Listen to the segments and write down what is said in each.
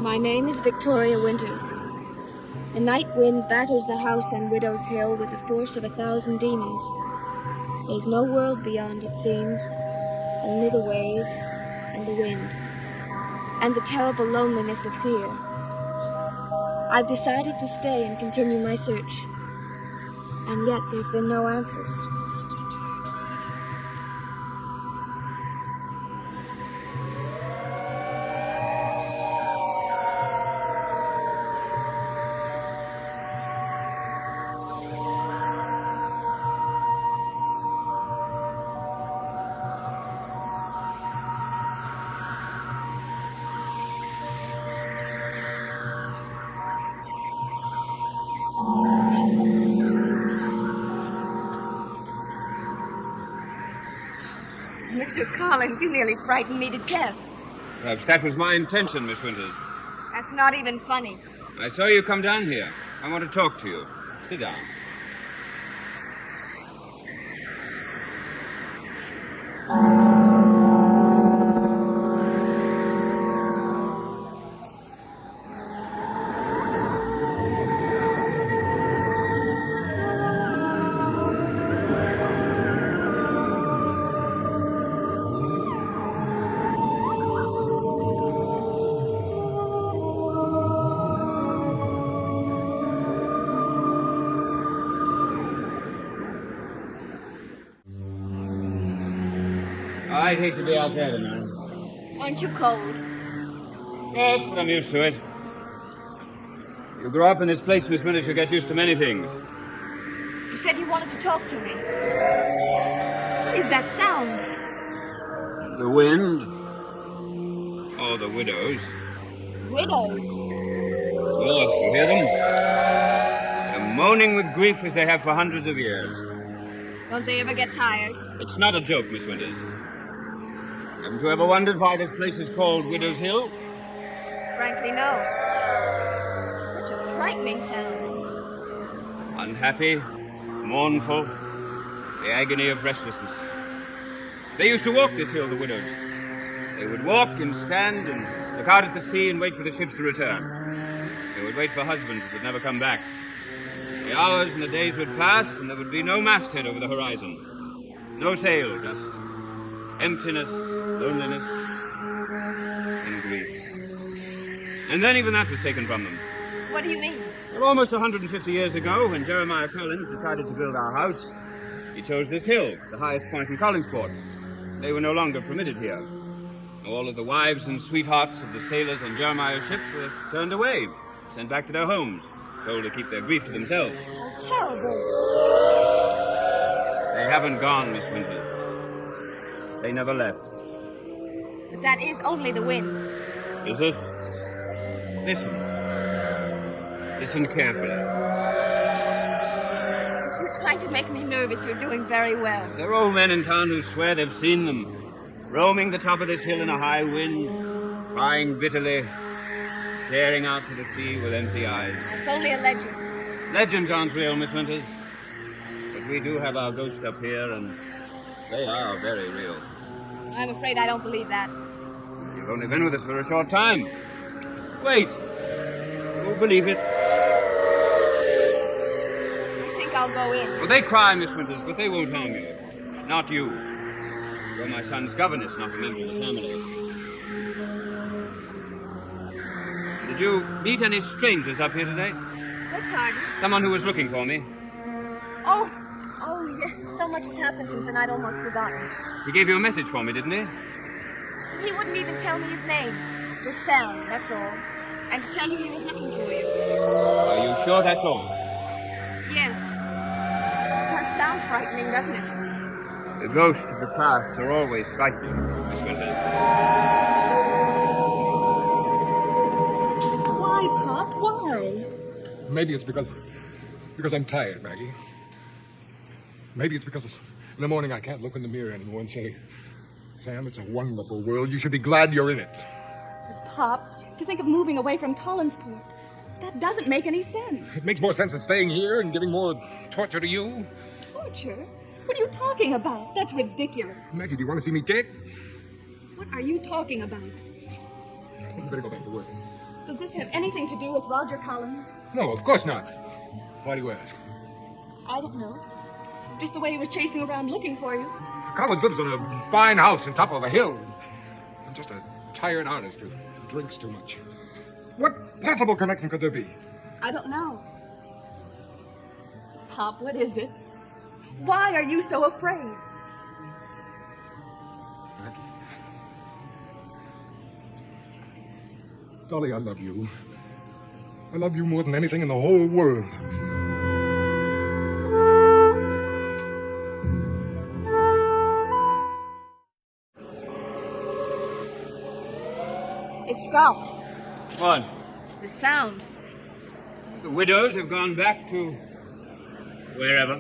My name is Victoria Winters. A night wind batters the house on Widow's Hill with the force of 1,000 demons. There's no world beyond, it seems, only the waves and the wind, and the terrible loneliness of fear. I've decided to stay and continue my search, and yet there've been no answers. Mr. Collins, you nearly frightened me to death. Perhaps that was my intention, Miss Winters. That's not even funny. I saw you come down here. I want to talk to you. Sit down. I'd hate to be out there tonight. Aren't you cold? Yes, but I'm used to it. You grow up in this place, Miss Winters, you get used to many things. You said you wanted to talk to me. What is that sound? The wind. Oh, the widows. Widows? Yes, you hear them? They're moaning with grief as they have for hundreds of years. Don't they ever get tired? It's not a joke, Miss Winters. Haven't you ever wondered why this place is called Widow's Hill? Frankly, no. Such a frightening sound. Unhappy, mournful, the agony of restlessness. They used to walk this hill, the widows. They would walk and stand and look out at the sea and wait for the ships to return. They would wait for husbands that would never come back. The hours and the days would pass, and there would be no masthead over the horizon. No sail, just emptiness, loneliness, and grief. And then even that was taken from them. What do you mean? Well, almost 150 years ago, when Jeremiah Collins decided to build our house, he chose this hill, the highest point in Collinsport. They were no longer permitted here. All of the wives and sweethearts of the sailors on Jeremiah's ships were turned away, sent back to their homes, told to keep their grief to themselves. How terrible. They haven't gone, Miss Winters. They never left. But that is only the wind. Is it? Listen. Listen carefully. You're trying to make me nervous. You're doing very well. There are old men in town who swear they've seen them, roaming the top of this hill in a high wind, crying bitterly, staring out to the sea with empty eyes. It's only a legend. Legends aren't real, Miss Winters. But we do have our ghosts up here, and they are very real. I'm afraid I don't believe that. You've only been with us for a short time. Wait. You'll believe it. I think I'll go in. Well, they cry, Miss Winters, but they won't harm you. Not you. You're my son's governess, not a member of the family. Did you meet any strangers up here today? What pardon? Someone who was looking for me. Oh, yes. So much has happened since then I'd almost forgotten. He gave you a message for me, didn't he? He wouldn't even tell me his name. Just sound, that's all. And to tell you he was looking for you. Are you sure that's all? Yes. It does sound frightening, doesn't it? The ghosts of the past are always frightening, Miss Winters. Why, Pop? Why? Maybe it's because I'm tired, Maggie. Maybe it's because in the morning I can't look in the mirror anymore and say, Sam, it's a wonderful world. You should be glad you're in it. But Pop, to think of moving away from Collinsport, that doesn't make any sense. It makes more sense than staying here and giving more torture to you. Torture? What are you talking about? That's ridiculous. Maggie, do you want to see me dead? What are you talking about? You better go back to work. Does this have anything to do with Roger Collins? No, of course not. Why do you ask? I don't know. Just the way he was chasing around looking for you. Collins lives in a fine house on top of a hill. I'm just a tired artist who drinks too much. What possible connection could there be? I don't know. Pop, what is it? Why are you so afraid? Dolly, I love you. I love you more than anything in the whole world. It stopped. What? The sound. The widows have gone back to wherever.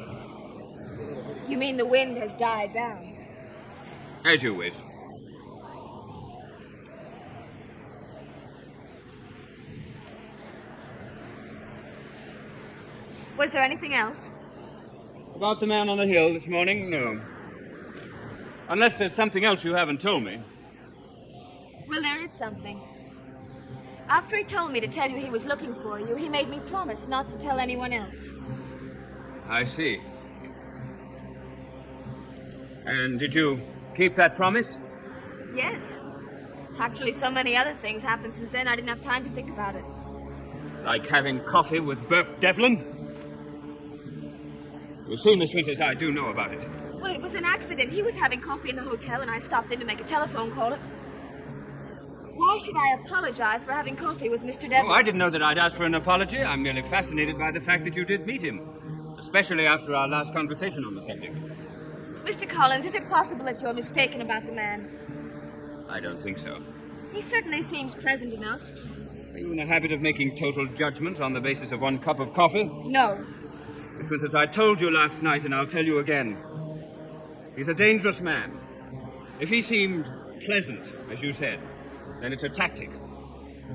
You mean the wind has died down? As you wish. Was there anything else? About the man on the hill this morning? No. Unless there's something else you haven't told me. Well, there is something. After he told me to tell you he was looking for you, he made me promise not to tell anyone else. I see. And did you keep that promise? Yes. Actually, so many other things happened since then, I didn't have time to think about it. Like having coffee with Burke Devlin? You see, Miss Winters, I do know about it. Well, it was an accident. He was having coffee in the hotel, and I stopped in to make a telephone call. Why should I apologize for having coffee with Mr. Devlin? Oh, I didn't know that I'd ask for an apology. I'm merely fascinated by the fact that you did meet him, especially after our last conversation on the subject. Mr. Collins, is it possible that you're mistaken about the man? I don't think so. He certainly seems pleasant enough. Are you in the habit of making total judgments on the basis of one cup of coffee? No. Miss Winters, I told you last night, and I'll tell you again. He's a dangerous man. If he seemed pleasant, as you said, then it's a tactic.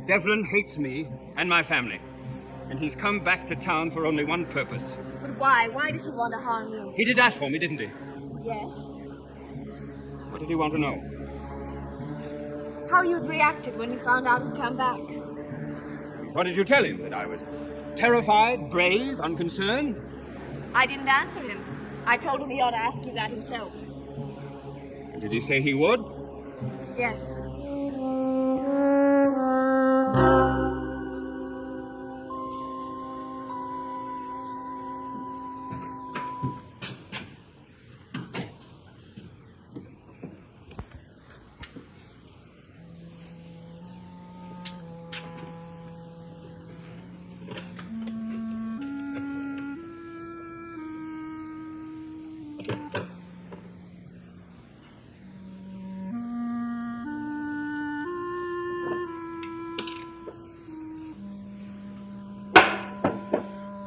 Devlin hates me and my family, and he's come back to town for only one purpose. But why? Why does he want to harm you? He did ask for me, didn't he? Yes. What did he want to know? How you'd reacted when you found out he'd come back. What did you tell him? That I was terrified, brave, unconcerned? I didn't answer him. I told him he ought to ask you that himself. And did he say he would? Yes.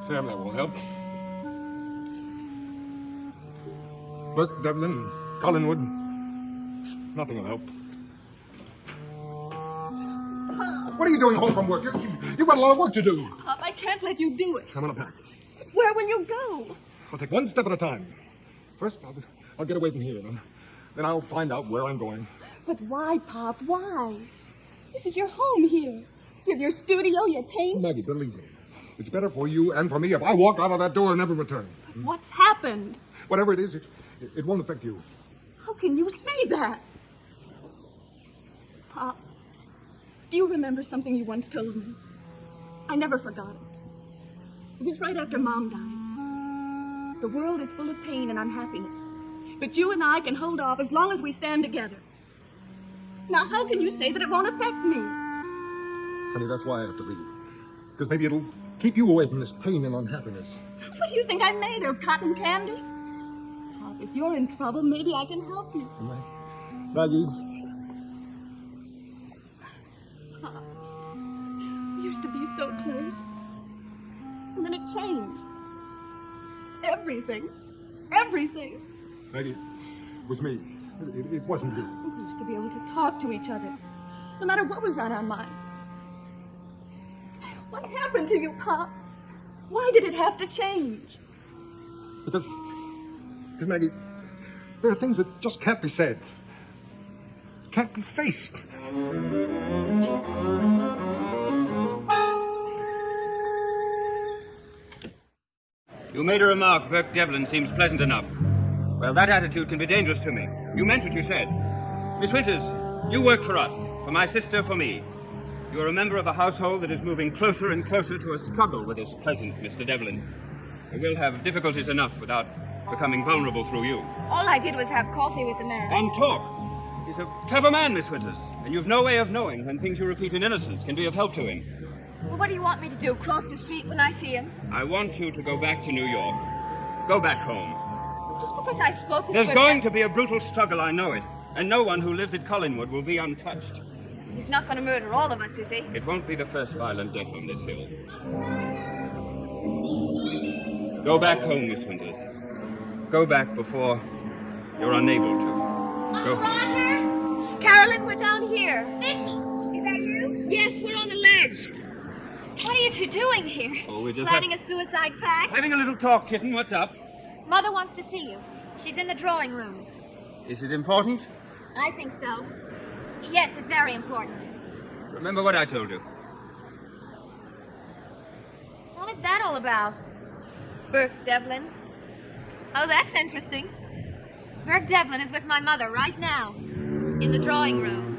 Sam, that won't help. Burke, Devlin, Collinwood, nothing will help. What are you doing home from work? You've got a lot of work to do. Pop, I can't let you do it. I'm gonna pack. Where will you go? I'll take one step at a time. First, I'll get away from here, then I'll find out where I'm going. But why, Pop? Why? This is your home here. You have your studio, your paint. Maggie, believe me, it's better for you and for me if I walk out of that door and never return. But what's happened? Whatever it is, it won't affect you. How can you say that? Pop, do you remember something you once told me? I never forgot it. It was right after Mom died. The world is full of pain and unhappiness, but you and I can hold off as long as we stand together. Now, how can you say that it won't affect me? Honey, that's why I have to leave. Because maybe it'll keep you away from this pain and unhappiness. What do you think I'm made of, cotton candy? Pop, if you're in trouble, maybe I can help you. Maggie, Pop, we used to be so close. And then it changed. Everything. Everything. Maggie, it was me. It wasn't you. We used to be able to talk to each other, no matter what was on our mind. What happened to you, Pop? Why did it have to change? Because Maggie, there are things that just can't be said. Can't be faced. made a remark, Burke Devlin seems pleasant enough. Well, that attitude can be dangerous to me. You meant what you said. Miss Winters, you work for us, for my sister, for me. You're a member of a household that is moving closer and closer to a struggle with this pleasant Mr. Devlin. We'll have difficulties enough without becoming vulnerable through you. All I did was have coffee with the man. And talk. He's a clever man, Miss Winters, and you've no way of knowing when things you repeat in innocence can be of help to him. Well, what do you want me to do? Cross the street when I see him? I want you to go back to New York. Go back home. Just because I spoke with There's Burke going to be a brutal struggle, I know it. And no one who lives at Collinwood will be untouched. He's not going to murder all of us, is he? It won't be the first violent death on this hill. Go back home, Miss Winters. Go back before you're unable to. Go. Roger! Carolyn, we're down here. Vicky, is that you? Yes, we're on the ledge. What are you two doing here? Oh, we're just planning a suicide pact? having a little talk, kitten. What's up? Mother wants to see you. She's in the drawing room. Is it important? I think so. Yes, it's very important. Remember what I told you. What is that all about? Burke Devlin. Oh, that's interesting. Burke Devlin is with my mother right now, in the drawing room.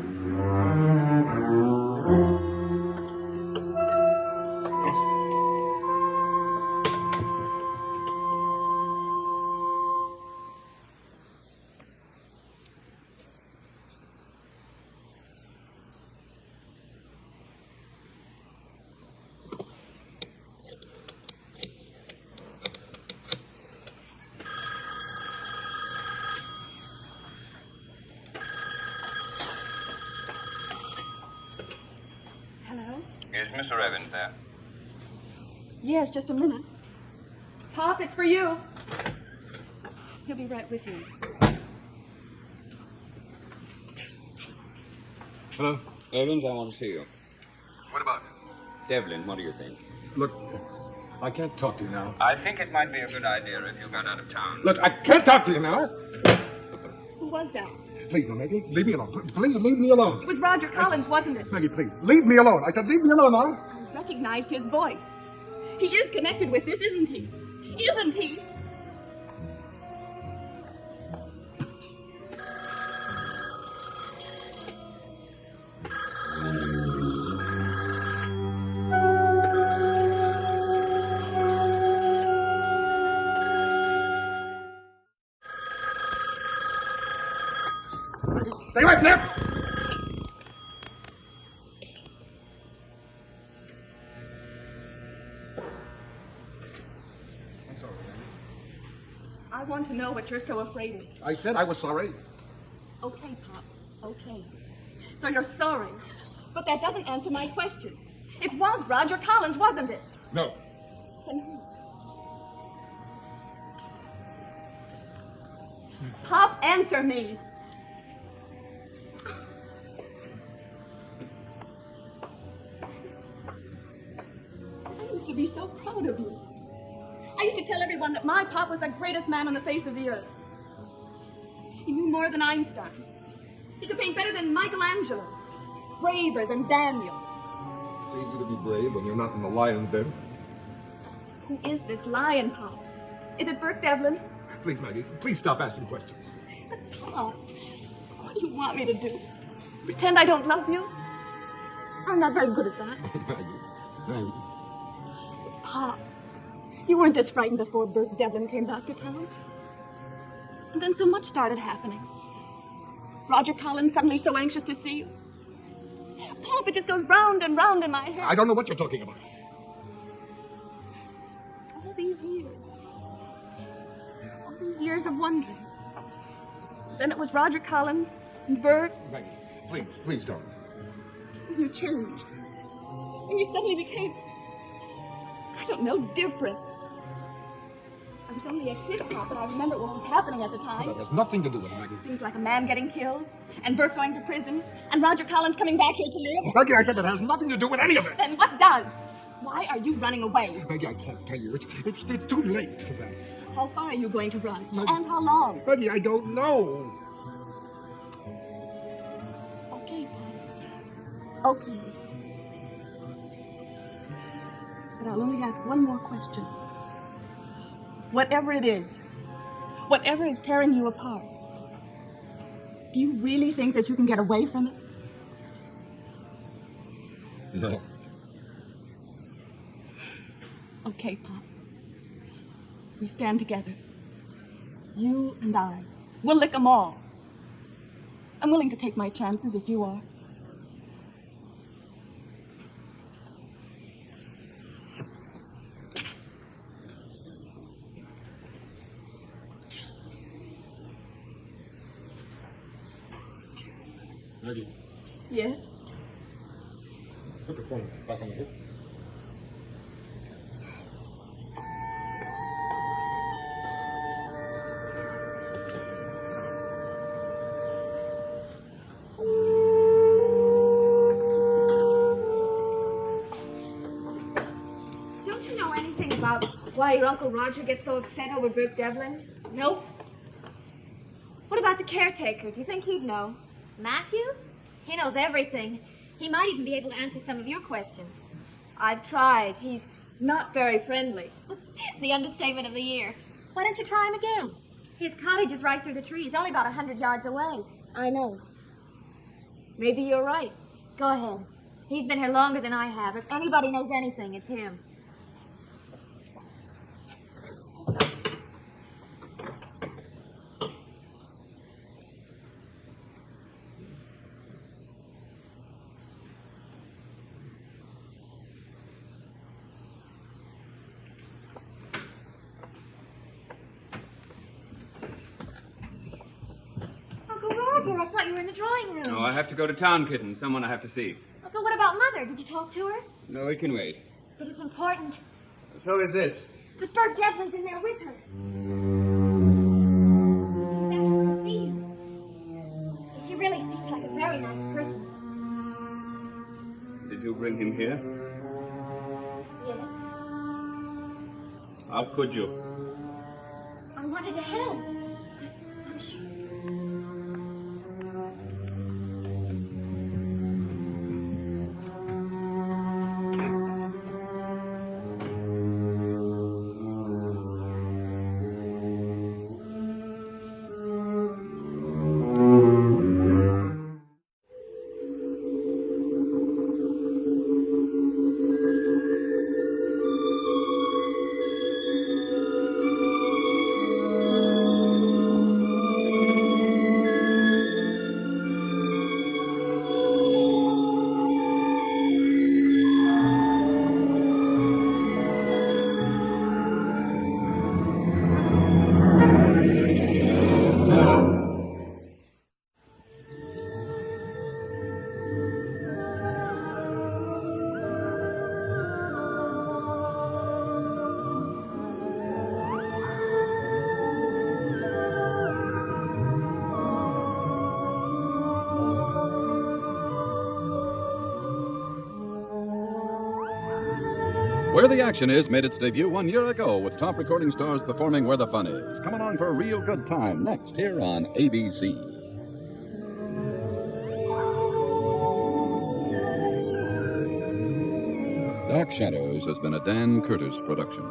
Is Mr. Evans there? Yes, just a minute. Pop, it's for you. He'll be right with you. Hello? Evans, I want to see you. What about Devlin, what do you think? Look, I can't talk to you now. I think it might be a good idea if you got out of town. Look, I can't talk to you now. Who was that? Please, now, Maggie, leave me alone. Please leave me alone. It was Roger Collins, wasn't it? Maggie, please, leave me alone. I said leave me alone now. I recognized his voice. He is connected with this, isn't he? Isn't he? Stay right there. I'm sorry, Maggie. I want to know what you're so afraid of. I said I was sorry. Okay, Pop. Okay. So you're sorry. But that doesn't answer my question. It was Roger Collins, wasn't it? No. Then who? Pop, answer me. I used to be so proud of you. I used to tell everyone that my Pop was the greatest man on the face of the earth. He knew more than Einstein. He could paint better than Michelangelo. Braver than Daniel. It's easy to be brave when you're not in the lion's den. Who is this lion, Pop? Is it Burke Devlin? Please, Maggie, please stop asking questions. But Pop, what do you want me to do? Pretend I don't love you? I'm not very good at that. Maggie. Pop, you weren't this frightened before Burke Devlin came back to town. And then so much started happening. Roger Collins suddenly so anxious to see you. Pop, it just goes round and round in my head. I don't know what you're talking about. All these years of wondering. Then it was Roger Collins and Burke. Maggie, please don't. And you changed. And you suddenly became, I don't know, different. I was only a kid, Pop, but I remember what was happening at the time. That has nothing to do with it, Maggie. Things like a man getting killed, and Burke going to prison, and Roger Collins coming back here to live. Maggie, I said that has nothing to do with any of this. Then what does? Why are you running away? Maggie, I can't tell you. It's too late for that. How far are you going to run? No. And how long? Maggie, I don't know. Okay, Pop. Okay. But I'll only ask one more question. Whatever it is, whatever is tearing you apart, do you really think that you can get away from it? No. Okay, Pop. We stand together. You and I. We'll lick 'em all. I'm willing to take my chances if you are. Maggie, Yes? put the phone back on the hook. Don't you know anything about why your Uncle Roger gets so upset over Brooke Devlin? Nope. What about the caretaker? Do you think he'd know? Matthew? He knows everything. He might even be able to answer some of your questions. I've tried. He's not very friendly. The understatement of the year. Why don't you try him again? His cottage is right through the trees, only about 100 yards away. I know. Maybe you're right. Go ahead. He's been here longer than I have. If anybody knows anything, it's him. Uncle Roger, I thought you were in the drawing room. Oh, I have to go to town, kitten. Someone I have to see. But what about Mother? Did you talk to her? No, it can wait. But it's important. So is this. But Bert Devlin's in there with her. He's anxious to see you. He really seems like a very nice person. Did you bring him here? Yes. How could you? I wanted to help. I'm sure. Where the Action Is made its debut 1 year ago with top recording stars performing Where the Fun Is. Come along for a real good time next here on ABC. Dark Shadows has been a Dan Curtis production.